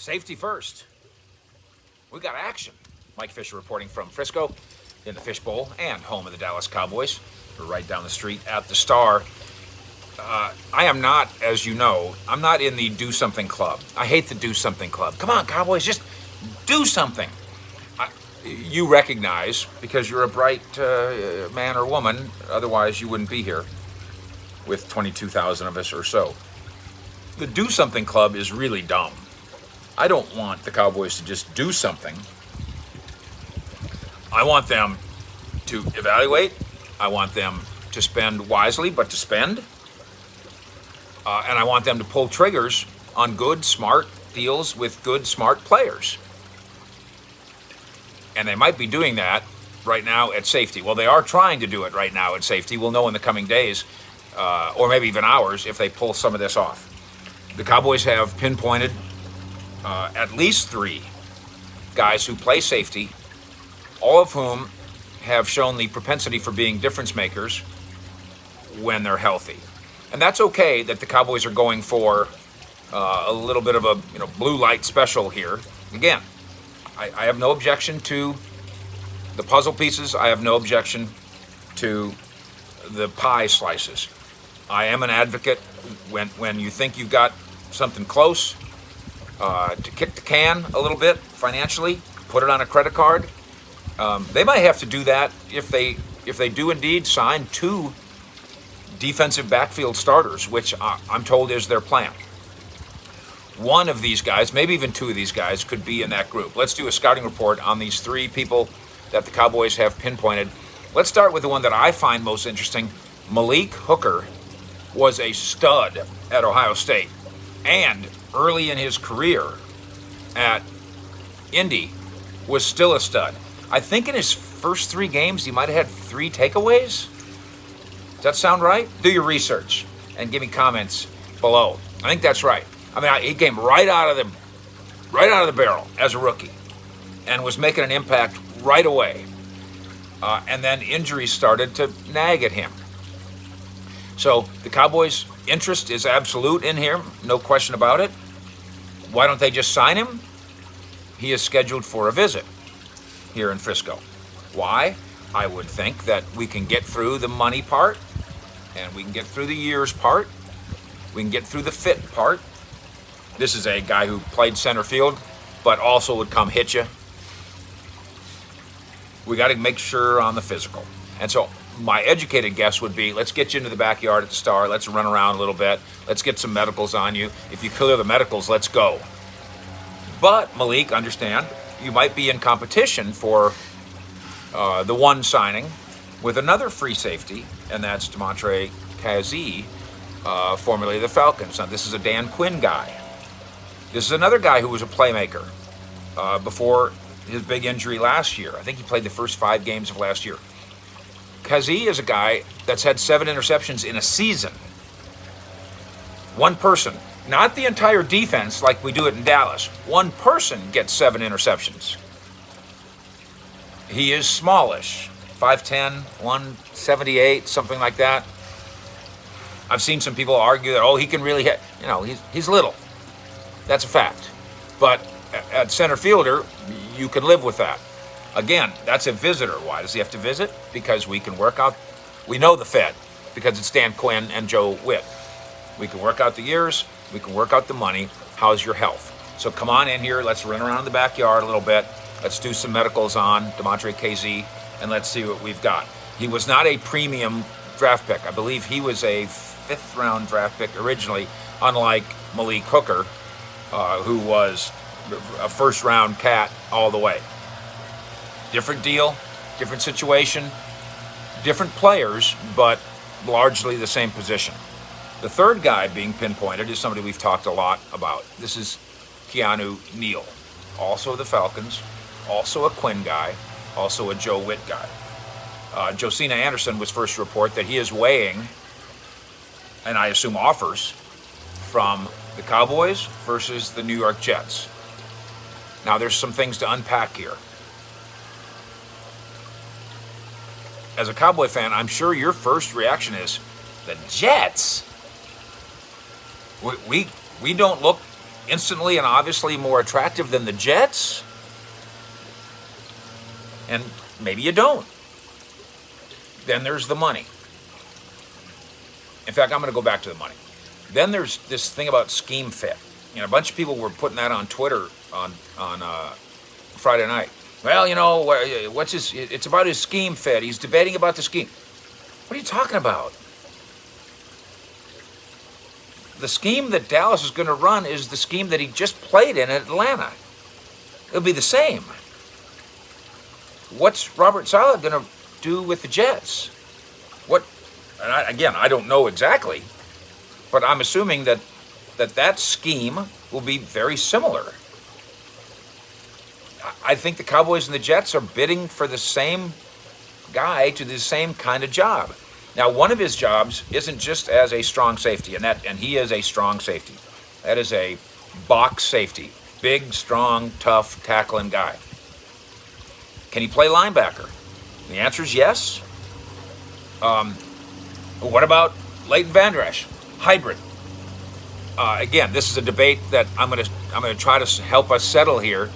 Safety first. We got action. Mike Fisher reporting from Frisco in the Fishbowl and home of the Dallas Cowboys. We're right down the street at the Star. I am not, as you know, I'm not in the do something club. I hate the do something club. Come on, Cowboys, just do something. You recognize, because you're a bright man or woman, otherwise you wouldn't be here with 22,000 of us or so. The do something club is really dumb. I don't want the Cowboys to just do something. I want them to evaluate. I want them to spend wisely, but to spend. And I want them to pull triggers on good, smart deals with good, smart players. And they might be doing that right now at safety. Well, they are trying to do it right now at safety. We'll know in the coming days, or maybe even hours, if they pull some of this off. The Cowboys have pinpointed at least 3 guys who play safety, all of whom have shown the propensity for being difference makers when they're healthy. And that's okay that the Cowboys are going for a little bit of a blue light special here. Again, I have no objection to the puzzle pieces. I have no objection to the pie slices. I am an advocate when you think you've got something close to kick the can a little bit financially, put it on a credit card. They might have to do that if they do indeed sign 2 defensive backfield starters, which I'm told is their plan. One of these guys, maybe even 2 of these guys, could be in that group. Let's do a scouting report on these 3 people that the Cowboys have pinpointed. Let's start with the one that I find most interesting. Malik Hooker was a stud at Ohio State, and early in his career at Indy was still a stud. I think in his first 3 games, he might have had 3 takeaways. Does that sound right? Do your research and give me comments below. I think that's right. I mean, he came right out of the barrel as a rookie and was making an impact right away. And then injuries started to nag at him. So the Cowboys' interest is absolute in here, no question about it. Why don't they just sign him? He is scheduled for a visit here in Frisco. Why? I would think that we can get through the money part, and we can get through the years part, we can get through the fit part. This is a guy who played center field, but also would come hit you. We got to make sure on the physical. And so my educated guess would be, let's get you into the backyard at the Star. Let's run around a little bit. Let's get some medicals on you. If you clear the medicals, let's go. But, Malik, understand, you might be in competition for the one signing with another free safety, and that's Montre Kazee, formerly the Falcons. Now, this is a Dan Quinn guy. This is another guy who was a playmaker before his big injury last year. I think he played the first 5 games of last year. Kazee is a guy that's had 7 interceptions in a season. One person, not the entire defense like we do it in Dallas. One person gets 7 interceptions. He is smallish, 5'10", 178, something like that. I've seen some people argue that, he can really hit. He's little. That's a fact. But at center fielder, you can live with that. Again, that's a visitor. Why does he have to visit? Because we can work out. We know the Fed because it's Dan Quinn and Joe Witt. We can work out the years. We can work out the money. How's your health? So come on in here. Let's run around the backyard a little bit. Let's do some medicals on Montre Kazee, and let's see what we've got. He was not a premium draft pick. I believe he was a 5th-round draft pick originally, unlike Malik Hooker, who was a first-round cat all the way. Different deal, different situation, different players, but largely the same position. The third guy being pinpointed is somebody we've talked a lot about. This is Keanu Neil, also the Falcons, also a Quinn guy, also a Joe Witt guy. Josina Anderson was first to report that he is weighing, and I assume offers, from the Cowboys versus the New York Jets. Now, there's some things to unpack here. As a Cowboy fan, I'm sure your first reaction is, the Jets? We don't look instantly and obviously more attractive than the Jets? And maybe you don't. Then there's the money. In fact, I'm going to go back to the money. Then there's this thing about scheme fit. You know, a bunch of people were putting that on Twitter on Friday night. Well, you know, it's about his scheme fit. He's debating about the scheme. What are you talking about? The scheme that Dallas is going to run is the scheme that he just played in at Atlanta. It'll be the same. What's Robert Saleh going to do with the Jets? I don't know exactly, but I'm assuming that scheme will be very similar. I think the Cowboys and the Jets are bidding for the same guy to the same kind of job. Now, one of his jobs isn't just as a strong safety, and he is a strong safety. That is a box safety. Big, strong, tough, tackling guy. Can he play linebacker? The answer is yes. What about Leighton Vander Esch? Hybrid. Again, this is a debate that I'm going to try to help us settle here.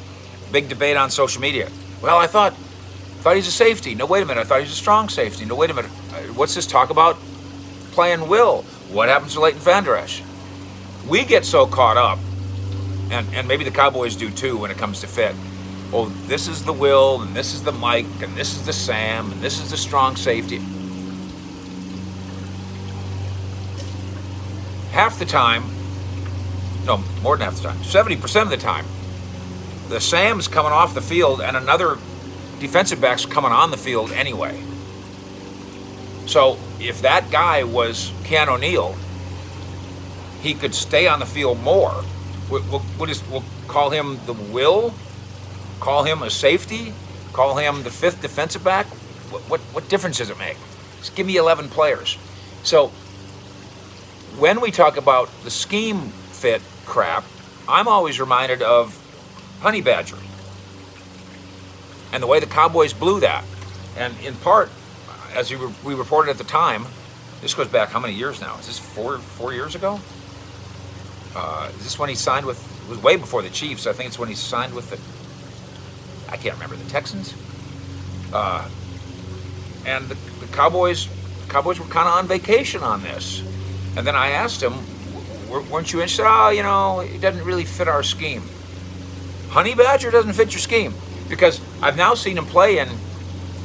Big debate on social media. Well, I thought he's a safety. No, wait a minute. I thought he was a strong safety. No, wait a minute. What's this talk about playing will? What happens to Leighton Vander Esch? We get so caught up, and maybe the Cowboys do too when it comes to fit. Oh, this is the Will, and this is the Mike, and this is the Sam, and this is the strong safety. Half the time, no, more than half the time, 70% of the time, the Sam's coming off the field and another defensive back's coming on the field anyway. So if that guy was Keanu Neil, he could stay on the field more. We'll call him the Will, call him a safety, call him the fifth defensive back. What difference does it make? Just give me 11 players. So when we talk about the scheme fit crap, I'm always reminded of Honey Badger and the way the Cowboys blew that. And in part, as we reported at the time, this goes back how many years now? Is this four years ago? Is this when he signed with, it was way before the Chiefs. I think it's when he signed with I can't remember, the Texans? And the Cowboys were kind of on vacation on this. And then I asked him, weren't you interested? Oh, you know, it doesn't really fit our scheme. Honey Badger doesn't fit your scheme. Because I've now seen him play in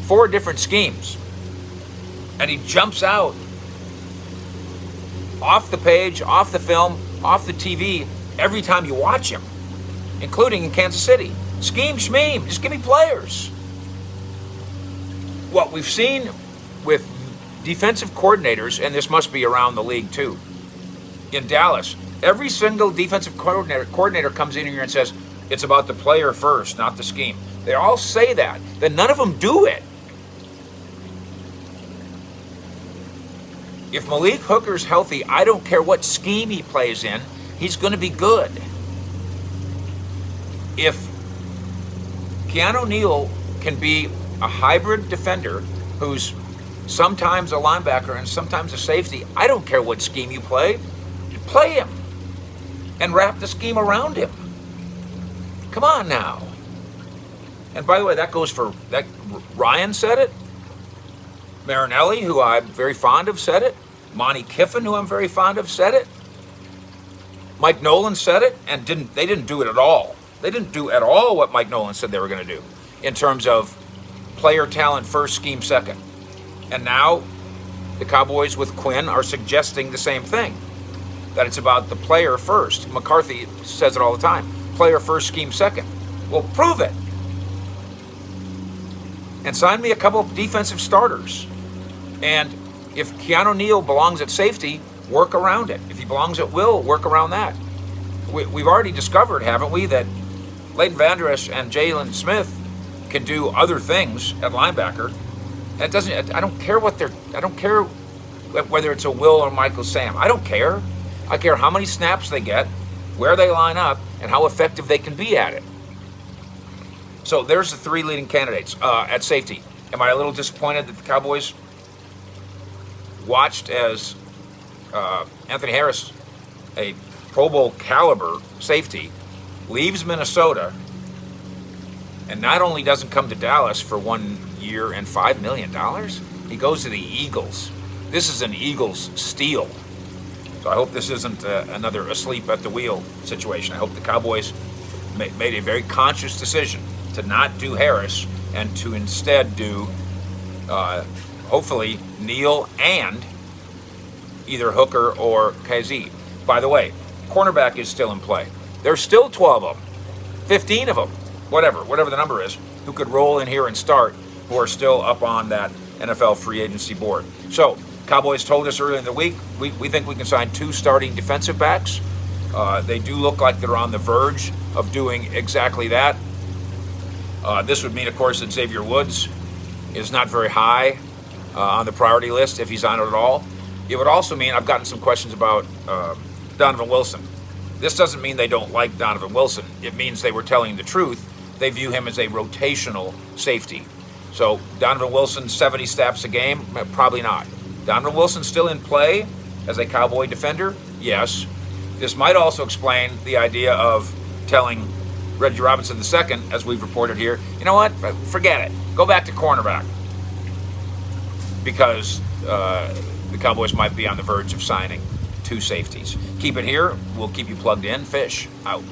4 different schemes. And he jumps out off the page, off the film, off the TV every time you watch him, including in Kansas City. Scheme, schmeem, just give me players. What we've seen with defensive coordinators, and this must be around the league too, in Dallas, every single defensive coordinator comes in here and says, it's about the player first, not the scheme. They all say that. Then none of them do it. If Malik Hooker's healthy, I don't care what scheme he plays in, he's going to be good. If Keanu Neil can be a hybrid defender who's sometimes a linebacker and sometimes a safety, I don't care what scheme you play him and wrap the scheme around him. Come on now. And by the way, that goes for that. Ryan said it. Marinelli, who I'm very fond of, said it. Monte Kiffin, who I'm very fond of, said it. Mike Nolan said it, and they didn't do it at all. They didn't do at all what Mike Nolan said they were going to do in terms of player talent first, scheme second. And now the Cowboys with Quinn are suggesting the same thing, that it's about the player first. McCarthy says it all the time. Player first, scheme second. Well, prove it. And sign me a couple of defensive starters. And if Keanu Neil belongs at safety, work around it. If he belongs at will, work around that. We've already discovered, haven't we, that Leighton Vander Esch and Jalen Smith can do other things at linebacker. That doesn't. I don't care I don't care whether it's a Will or Michael Sam. I don't care. I care how many snaps they get, where they line up, and how effective they can be at it. So there's the 3 leading candidates at safety. Am I a little disappointed that the Cowboys watched as Anthony Harris, a Pro Bowl caliber safety, leaves Minnesota, and not only doesn't come to Dallas for 1 year and $5 million, he goes to the Eagles. This is an Eagles steal. So I hope this isn't another asleep at the wheel situation. I hope the Cowboys made a very conscious decision to not do Harris and to instead do, hopefully, Neal and either Hooker or Kazee. By the way, cornerback is still in play. There's still 12 of them, 15 of them, whatever the number is, who could roll in here and start, who are still up on that NFL free agency board. So, Cowboys told us earlier in the week, we think we can sign 2 starting defensive backs. They do look like they're on the verge of doing exactly that. This would mean, of course, that Xavier Woods is not very high on the priority list, if he's on it at all. It would also mean, I've gotten some questions about Donovan Wilson. This doesn't mean they don't like Donovan Wilson. It means they were telling the truth. They view him as a rotational safety. So Donovan Wilson, 70 snaps a game? Probably not. Donovan Wilson still in play as a Cowboy defender? Yes. This might also explain the idea of telling Reggie Robinson II, as we've reported here, you know what, forget it. Go back to cornerback. Because the Cowboys might be on the verge of signing 2 safeties. Keep it here. We'll keep you plugged in. Fish out.